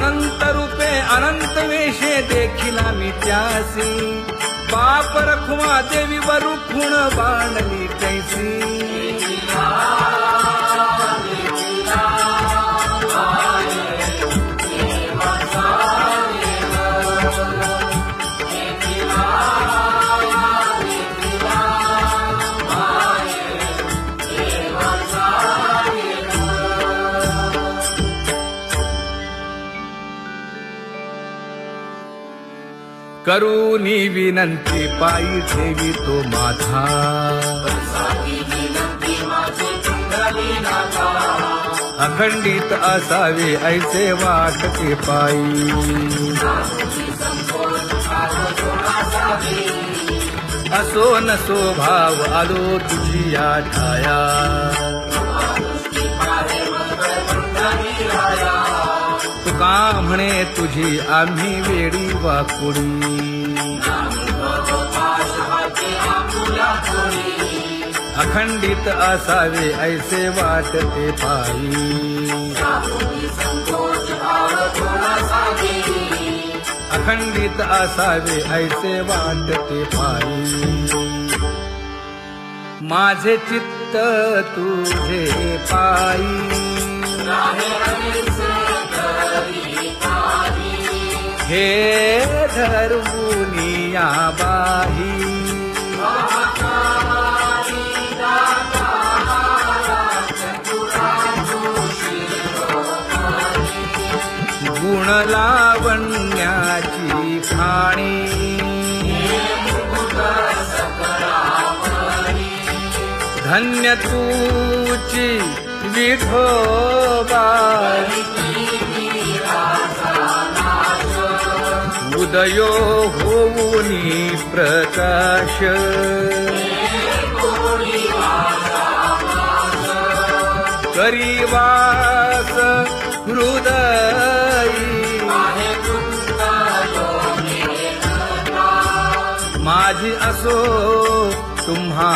अनंत रूपे अनंत वेशे देखिला मी त्यासी बाप रखुमा देवी वरु खुण बांधली कैसी करूनी विनंती पायी ठेवी तो माझा अखंडित असावे ऐसे वाटते पायी असो नसो भाव आलो तुझी या ठाया तुका म्हणे तुझी आम्ही वेडी वाकुडी अखंडित असावे ऐसे वाटते पायी अखंडित असावे ऐसे वाटते पायी माझे चित्त तुझे पायी हे धर्मुनिया बाही गुण लावण्याची खाणी धन्य तूची विठोबा उदयो होऊनी प्रकाश करीवास हृदयी माझी असो तुम्हा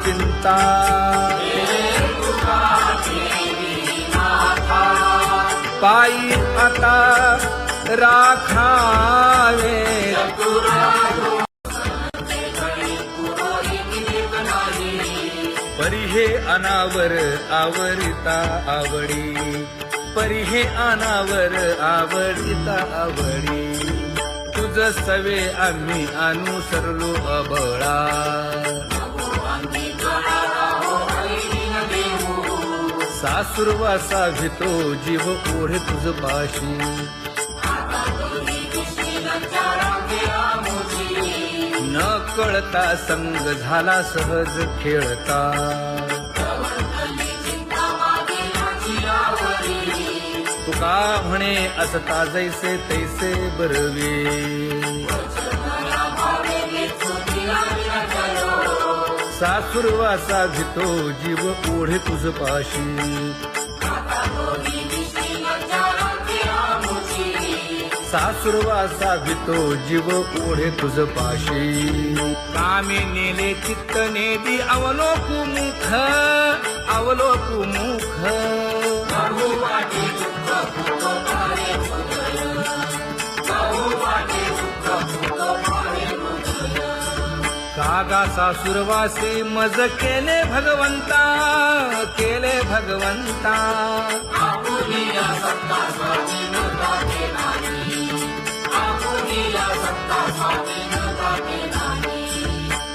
चिंता पायी आता राखावे परी हे अनावर आवरिता आवडी परी हे अनावर आवडिता आवडी तुझ सवे आम्ही अनुसरलो अबळा सासुरवासा भितो जीव ओढे तुझ पाशी न कळता संग झाला सहज खेळता तुका म्हणे असता जैसे तैसे बरवे सासुरवासा भितो जीव ओढे तुझ पाशी सासुरवासा भितो जीव ओढे तुझ पाशी कामे नेले चित्त नेदी अवलोकु मुख अवलोकु मुख कागा सासुरवासी मज केले भगवंता केले भगवंता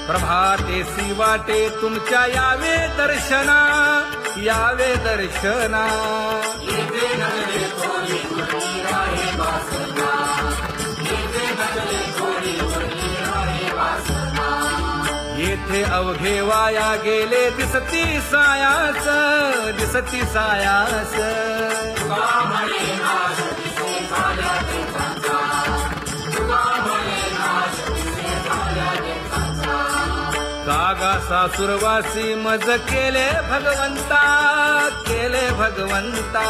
प्रभातेसी वाटे तुमच्या यावे दर्शना यावे दर्शना येथे अवघे वाया गेले दिसती सायास दिसती सायास कागा सासुरवासी मज केले भगवंता केले भगवंता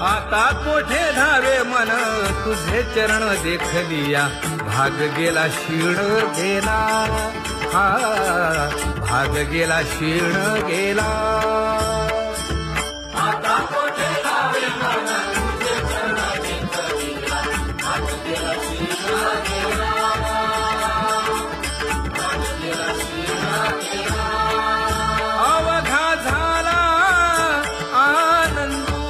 आता कोठे धावे मन तुझे चरण देखलिया भाग गेला शीण गेला हा भाग गेला क्षीण गेला. अवघा झाला आनंदू,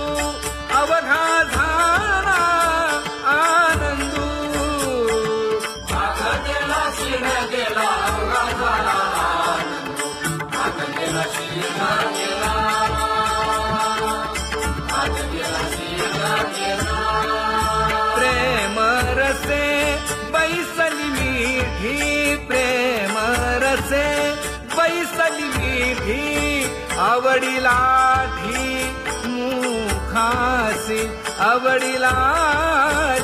अवघा झाला आनंदू. भाग गेला क्षीण गेला, अवघा झाला आनंदू. भाग गेला क्षीण गेला, भाग गेला क्षीण गेला. प्रेम रसे बैसली मीठी, प्रेम रसे बैसली मीठी. आवडीला ठी मुखासी, आवडीला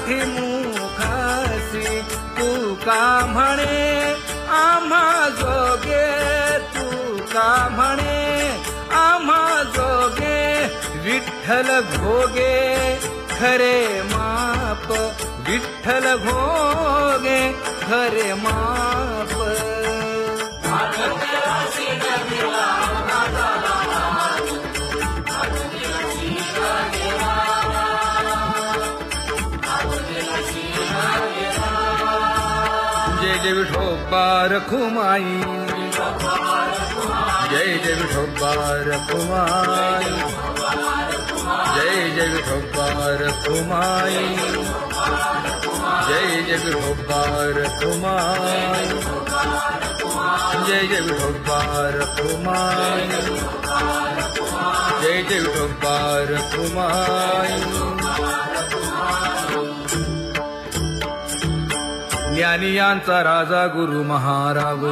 ठी मुखासी. तू का म्हणे आम्हा जोगे, तू का म्हणे आम्हा जोगे. विठ्ठल भोगे खरे माप, विठ्ठल भोगे खरे माप. जय जय विठोबा रखुमाई, जय जय विठोबा रखुमाई, जय जय विठोबा रखुमाई, जय जय विठोबा रखुमाई, जय जय विठोबा रखुमाई, जय जय विठोबा रखुमाई. ज्ञानियांचा राजा गुरु महाराज.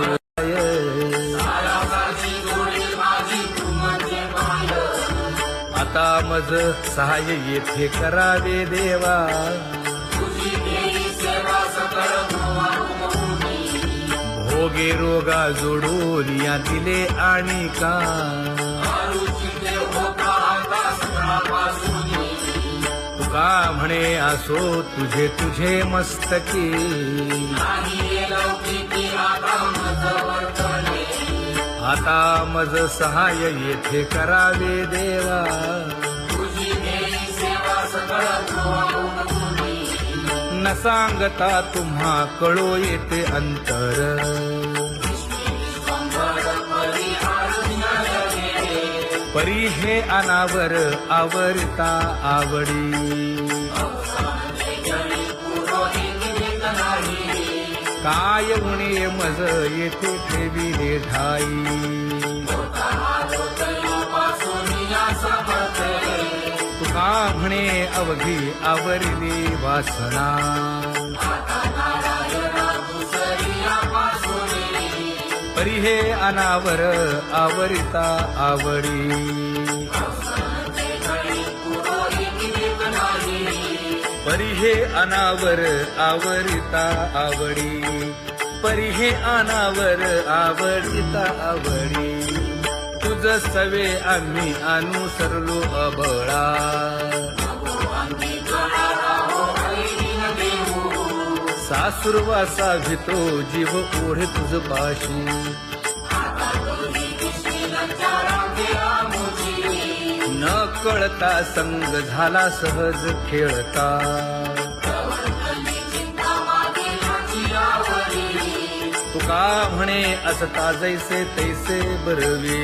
आता मज सहाय्य येथे करावे देवा. भोगे रोगा जोडून या दिले आणि का. तुका म्हणे असो तुझे तुझे मस्तकी. आता मज सहाय्य येथे करावे देवा. न सांगता तुम्हा कळो येते अंतर. परी हे अनावर आवरता आवडी. काय उणे मज येथे ठेविले ठाई. तुका म्हणे अवघी आवरली वासना. परी हे अनावर आवरिता आवडी. परी हे अनावर आवरिता आवडी. परी हे अनावर आवडिता आवडी. तुझ सवे आम्ही अनुसरलो अबळा. सासुरवासा भितो जीव ओढे तुझ पाशी. न कळता संग झाला सहज खेळता. तुका म्हणे असता जैसे तैसे बरवे.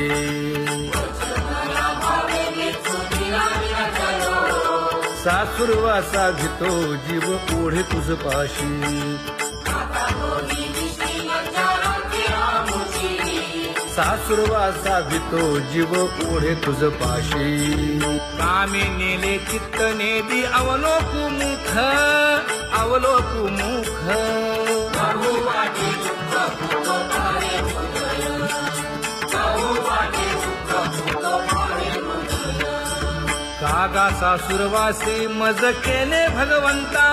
सासुरवासा भितो जीव ओढे तुझ पाशी. सासुरवासा भितो जीव ओढे तुझ पाशी. कामे नेले चित्त नेदी अवलोकु मुख, अवलोकु मुख. कागा सासुरवासी मज केले भगवंता,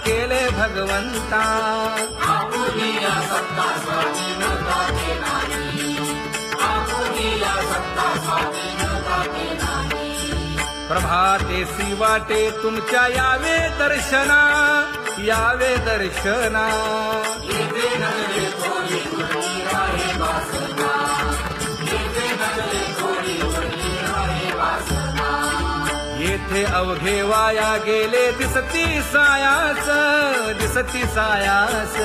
केले भगवंता. प्रभातेसी वाटे तुमच्या यावे दर्शना, यावे दर्शना. तेथे अवघे वाया गेले दिसती सायास दिसती सायास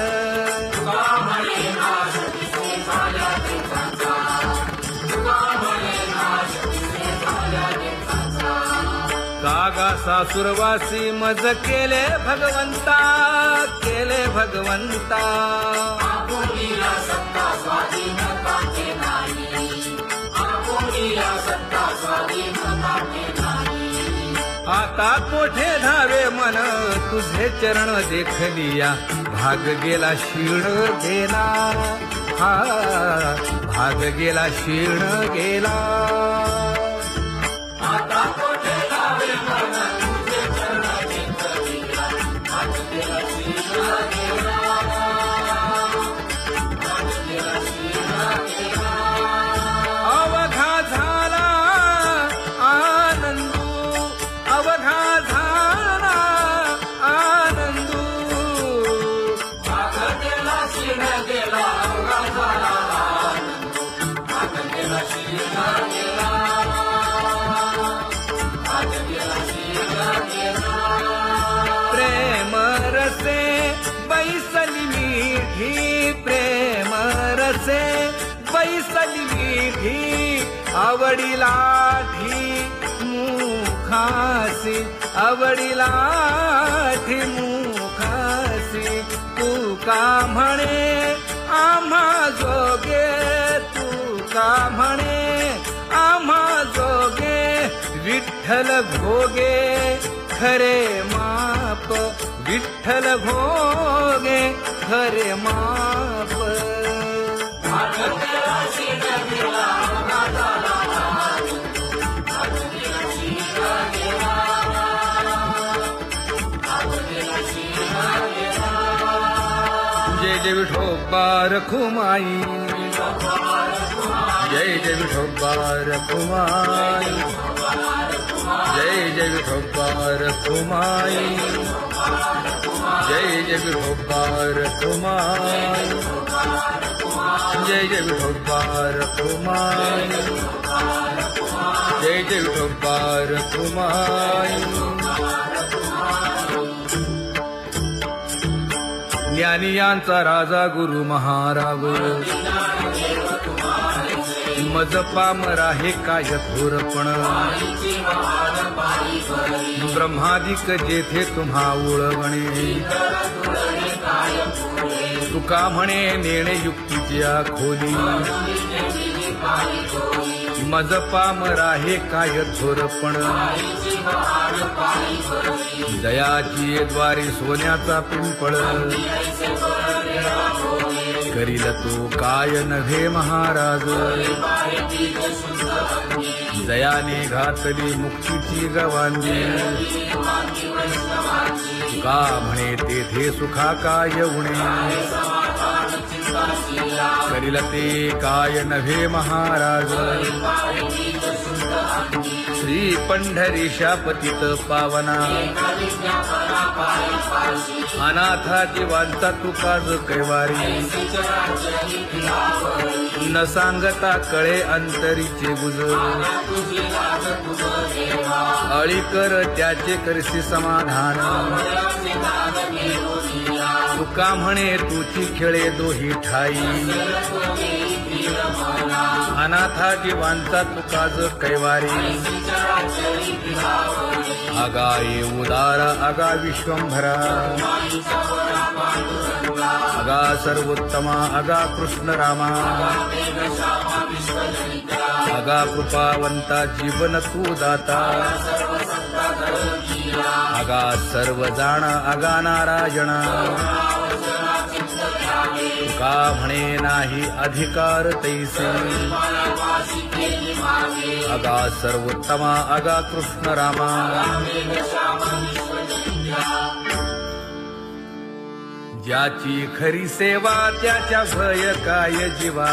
कागा सासुरवासी मज केले भगवंता केले भगवंता आता कोठे धावे मन तुझे चरण देखलिया भाग गेला क्षीण गेला हा भाग गेला क्षीण गेला आता कोठे धावे मन तुझे चरण देखलिया भाग गेला क्षीण गेला भाग गेला क्षीण गेला अवघा झाला आनंदू अवघा झाला आनंदू भाग गेला क्षीण गेला अवघा झाला आनंदू भाग गेला क्षीण गेला भाग गेला क्षीण गेला प्रेम रसे बैसली मीठी प्रेम रसे बैसली मीठी आवडीला मुखासी आवडीला मुखासी तू का म्हणे आम्हा जोगे तू का म्हणे आम्हा जोगे विठ्ठल भोगे खरे माप विठ्ठल भोगे खरे माप जय जय विठोबा रखुमाई जय जय विठोबा रखुमाई जय जय विठोबा रखुमाई जय जय विठोबा रखुमाई जय जय विठोबा रखुमाई जय जय विठोबा रखुमाई ज्ञानियांचा राजा गुरु महाराज मज पामरा हे काय थोरपण ब्रह्मादिक जेथे तुम्हा उळवणे तुका म्हणे नेणे युक्तीच्या खोली मज पामरा हे काय थोरपण दयाची द्वारी सोन्याचा पिंपळ करील तो काय नव्हे महाराज दयाने घातली मुक्तीची गवांगी का म्हणे तेथे सुखा काय उणे करील ते काय नव्हे महाराज श्री पंढरीशा पतित पावना अनाथा जीवांचा तुकाज कैवारी न सांगता कळे अंतरीचे गुज अळी कर त्याचे करशी समाधान तुका म्हणे तुची खेळे दोही ठाई अनाथा जीवांचा तुकाज कैवारी अगा ये उदारा अगा विश्वंभरा अगा सर्वोत्तमा अगा कृष्ण रामा अगा कृपावंता जीवन तू दाता अगा सर्व जाणा अगा नारायणा का म्हणे नाही अधिकार तैसे अगा सर्वोत्तमा अगा कृष्ण रामा ज्याची खरी सेवा त्याच्या भय काय जीवा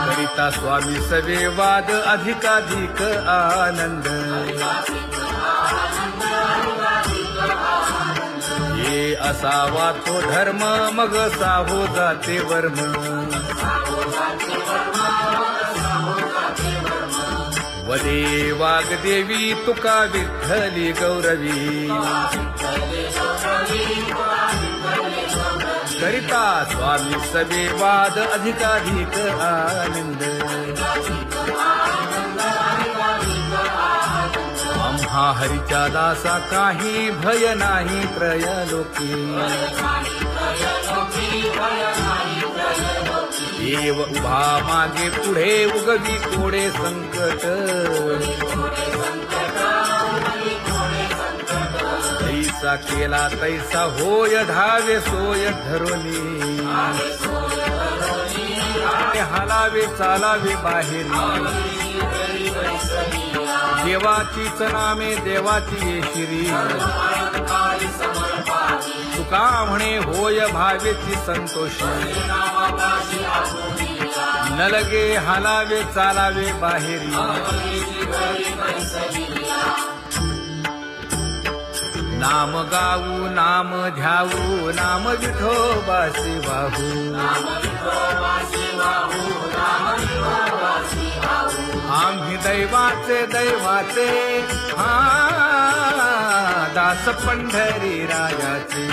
करिता स्वामी सवे वाद अधिकाधिक आनंद ये असावा तो धर्म मग साहो जाते वर्म वदे वाग्देवी तुका विठ्ठली गौरवी करिता स्वामी सवे वाद अधिकाधिक आनंद आम्हा हरीच्या दासा काही भय नाही त्रयलोकी देव उभा मागे पुढे उगवी कोडे संकट तैसा केला तैसा होय धावे सोय धरोनी हालावे चालावे बाहेरी देवाचीच नामे देवाची येशिरी तुका म्हणे होय भावेची संतोषी न लगे हालावे चालावे बाहेरी नाम गाऊ नाम ध्याऊ नाम विठोबासी वाहू आम्ही दैवाचे हा दास पंढरी रायाचे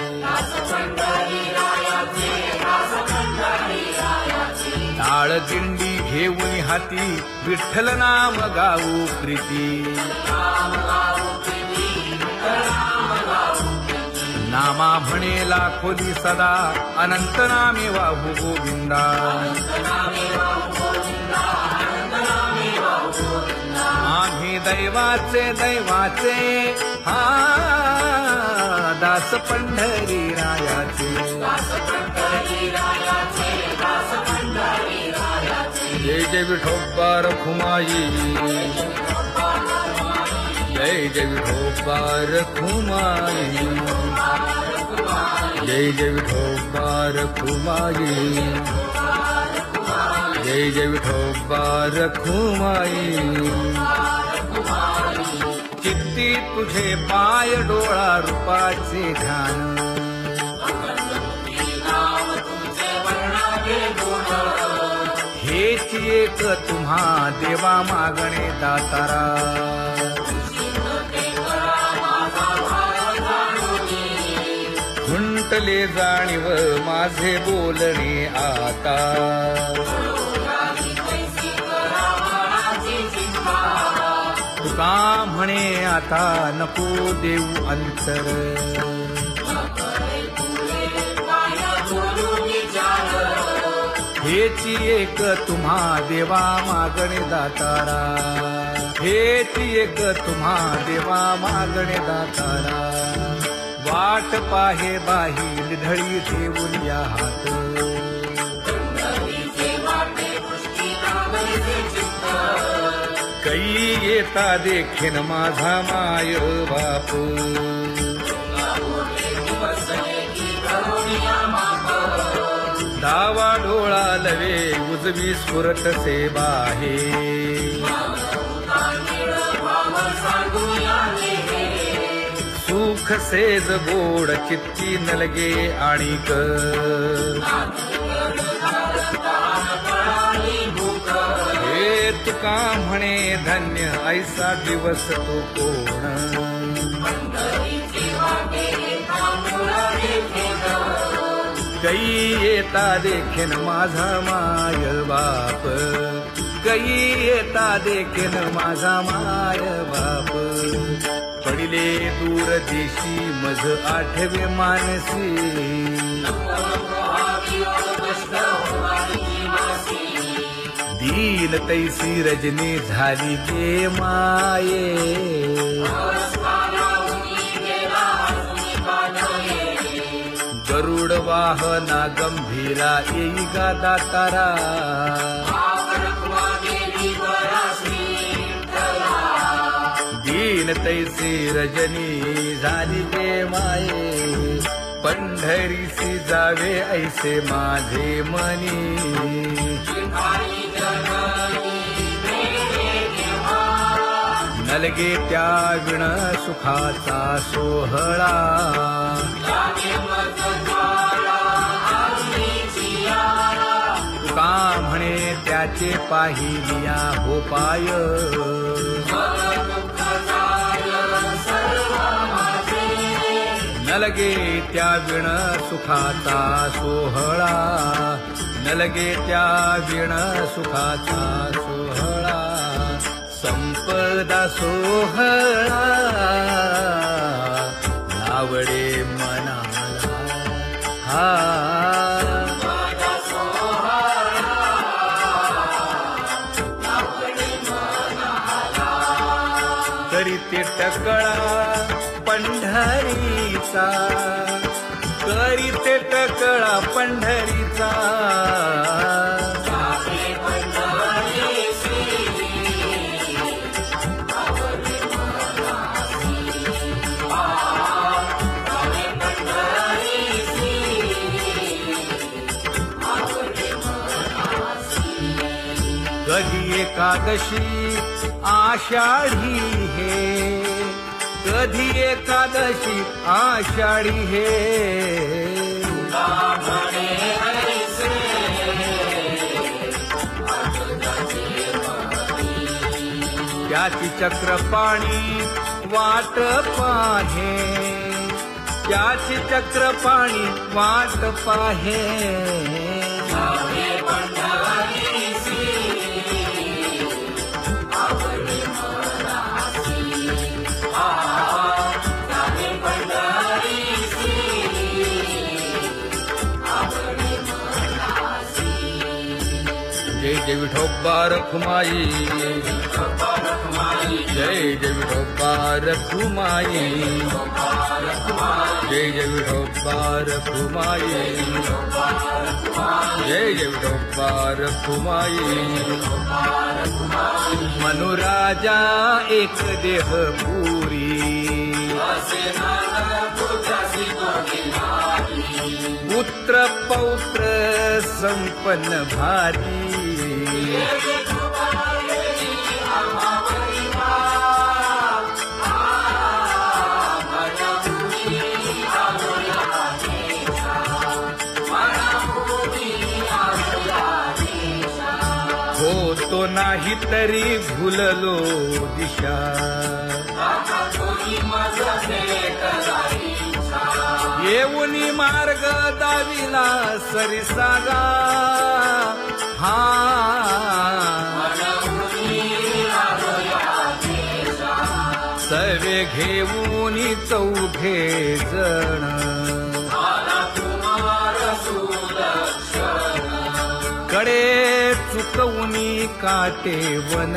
टाळ दिंडी घेऊन हाती विठ्ठल नाम गाऊ प्रीती नामा म्हणे लाखोली सदा अनंत नामे वाहू गोविंदा आम्ही दैवाचे हा दास पंढरी रायाचे जय जय विठोबा रखुमाई जय जय विठोबा रखुमाई जय जय विठोबा रखुमाई जय जय विठोबा रखुमाई चित्ती तुझे पाय डोळा रूपाचे ध्यान हेच एक तुम्हा देवा मागणे दातारा खुंटले जाणीव माझे बोलणे आता तुका म्हणे आता नको देऊ अंतर हेची एक तुम्हा देवा मागणे दातारा हेची एक तुम्हा देवा मागणे दातारा वाट पाहे बाही ढळी ठेवून या हात कै येता देखीन माझा माय बाप डावा डोळा लवे उजवी स्फुरत से बाहे सुख सेज गोड चित्ती न लगे आणिक हे तुका म्हणे धन्य ऐसा दिवस तो कोण कै येता देखीन माझा माय बाप कै येता देखीन माझा माय बाप पडिले दूर देशी मज आठवे मानसी दीन तैसी रजनी झाली गे माये गरुड वाहना गंभीरा येई गा दातारा दीन तैसी रजनी झाली गे माये पंढरीसी जावे ऐसे माझे मनी नलगे त्या विण सुखाचा सोहळा तुका म्हणे त्याचे पाहिलिया हो पाय न लगे त्या विण सुखाचा सोहळा न लगे त्या विण सुखाचा सोहळा संपदा सोहळा आवडे मनाला हा करीते टकळा पंढरीचा करीते टकळा पंढरीचा कधी एकादशी आषाढी हे कधी एकादशी आषाढी हे त्याची चक्रपाणी वाट पाहे त्याची चक्रपाणी वाट पाहे जय जय विठोबा रखुमाई जय जय विठोबा रखुमाई जय जय विठोबा रखुमाई जय जय विठोबा रखुमाई मनुराजा एक देह पुरी पुत्र पौत्र संपन्न भारी हो तो नाही तरी भुललो दिशा येऊनी मार्ग दाविला सरिसागा हा सर्वे घेऊनी चौघे जण कडे चुकवूनी काटे वन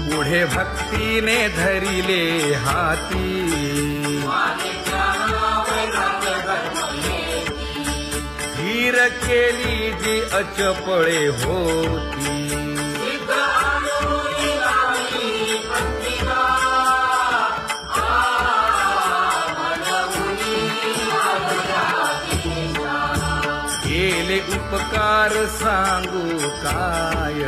पुढे भक्तीने धरिले हाती धीर केली जी अचपळे होती केले उपकार सांगू काय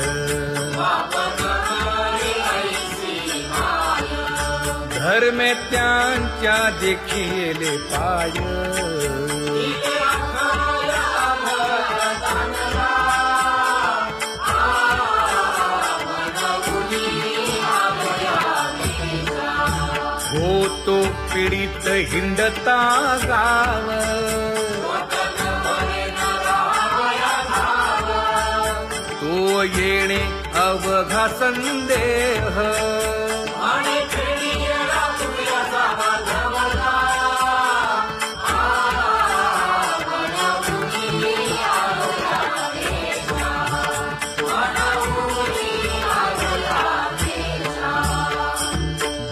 धर्मे त्यांच्या देखिले पाय होतो पीडित हिंडता गाव तो येणे अवघा संदेह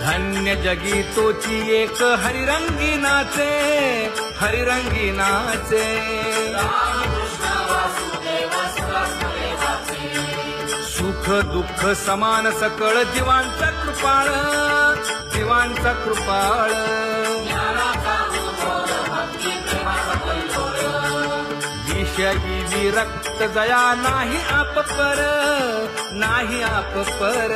धन्य जगी तोची एक हरिरंगी नाचे हरिरंगी नाचे सुख दुःख समान सकळ जीवांचा कृपाळ जीवांचा कृपाळ विषयी विरक्त जया नाही आप पर नाही आप पर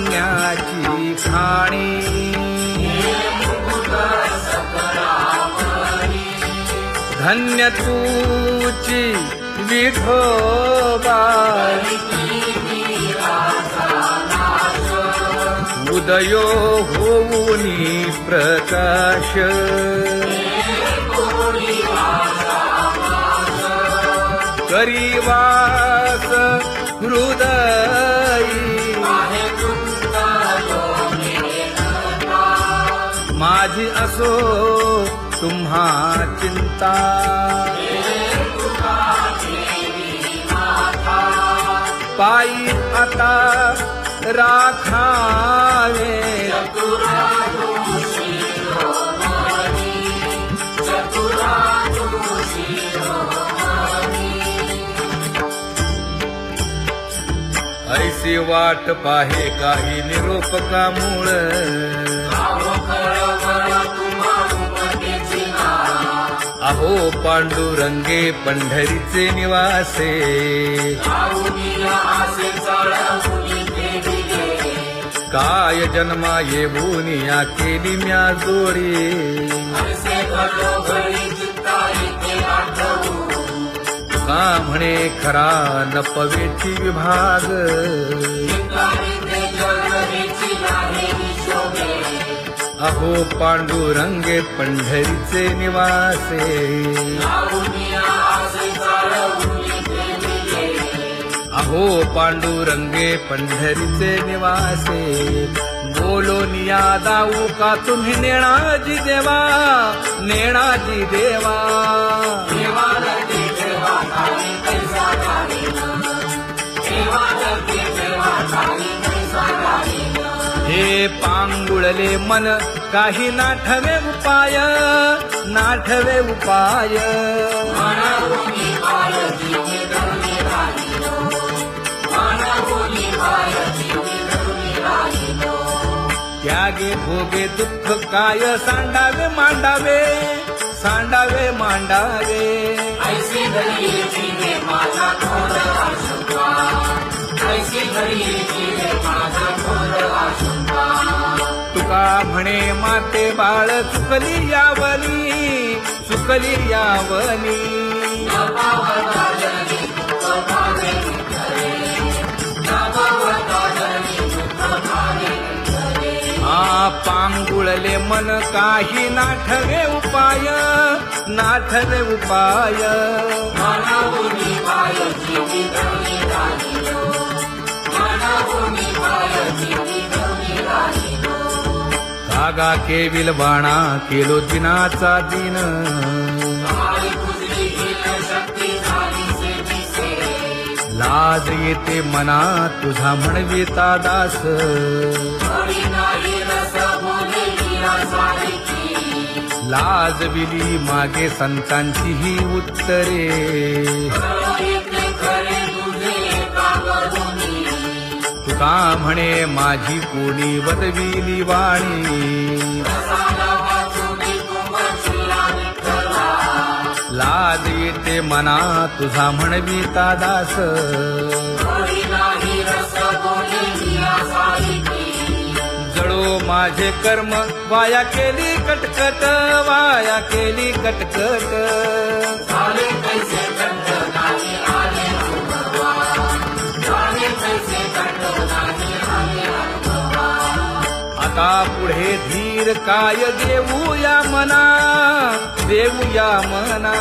धन्य तूची विठोबा उदयो होऊनी प्रकाश करीवास हृदयी माझी असो तुम्हा चिंता पायी आता राखावे ऐसी वाट पाहे काही निरोप का मूळ अहो पांडुरंगे पंढरीचे निवासे काय जन्मा येऊनिया केली म्या जोडी का म्हणे खरा न पवेची विभाग अहो पांडुरंगे पंढरीचे निवासे अहो पांडुरंगे पंढरीचे निवासे बोलोनिया दाऊ का तुम्ही नेणाजी देवा नेणाजी देवा हे पांगुळले मन काही नाठवे उपाय नाठवे उपाय त्यागे भोगे दुःख काय सांडावे मांडावे सांडावे मांडावे ऐसी घडी जीवे माझा थोर आशंका ऐसी घडी जीवे माझा थोर आशंका तुका म्हणे माते बाळ चुकली यावनी चुकली यावनी पांगुळले मन काही नाठवे उपाय नाठवे उपाय कागा केविल बाणा केलो दिनाचा दिन लाज येते मना तुझा म्हणविता दास लाज विली मागे संतांची ही उत्तरे तुका म्हणे माझी कोणी वदविली वाणी लाज येते मना तुझा म्हणविता दास जळो माझे कर्म वाया केली कटकट वाया केली कटकट आता पुढे धीर काय देऊया मना देऊया मना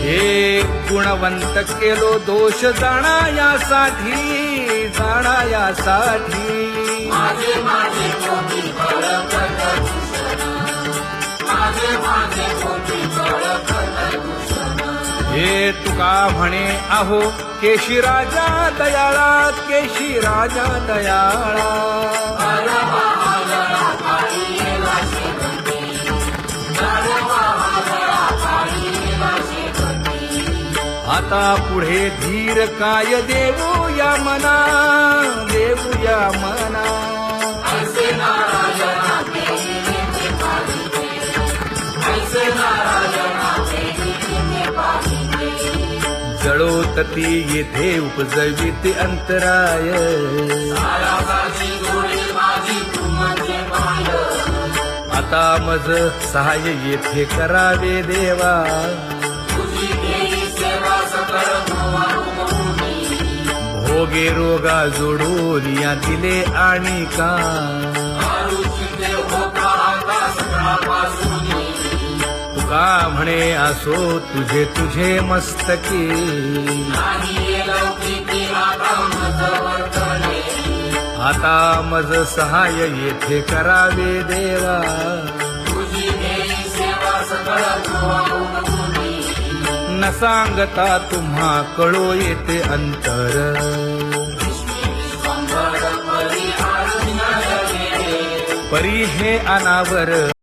हे गुणवंत केलो दोष जाणायासाठी जाणायासाठी हे तुका म्हणे अहो केशी राजा दयाळा केशी राजा दयाळा आता पुढे धीर काय देऊया मना देऊया मना जळ कळोतती येथे उपजविते अंतराय सायासाची जोडी माझी तू म्हणजे माय आता मज सहाय्य येथे करावे देवा तुझी देई सेवा सकळ भोवानुमोनी भोगे रोगा जोडून या दिले आणि का आरुची देव होता आता सकाळपासूनी तुका म्हणे असो तुझे तुझे मस्तकी नाही ये लौकिकी आता मज वर्तने आता मज सहाय्य येथे करावे देवा तुझी देई सेवा सकळ भोवानुमोनी न सांगता तुम्हा कळो येते अंतर विश्वंभर परी आरुण्याय परी हे अनावर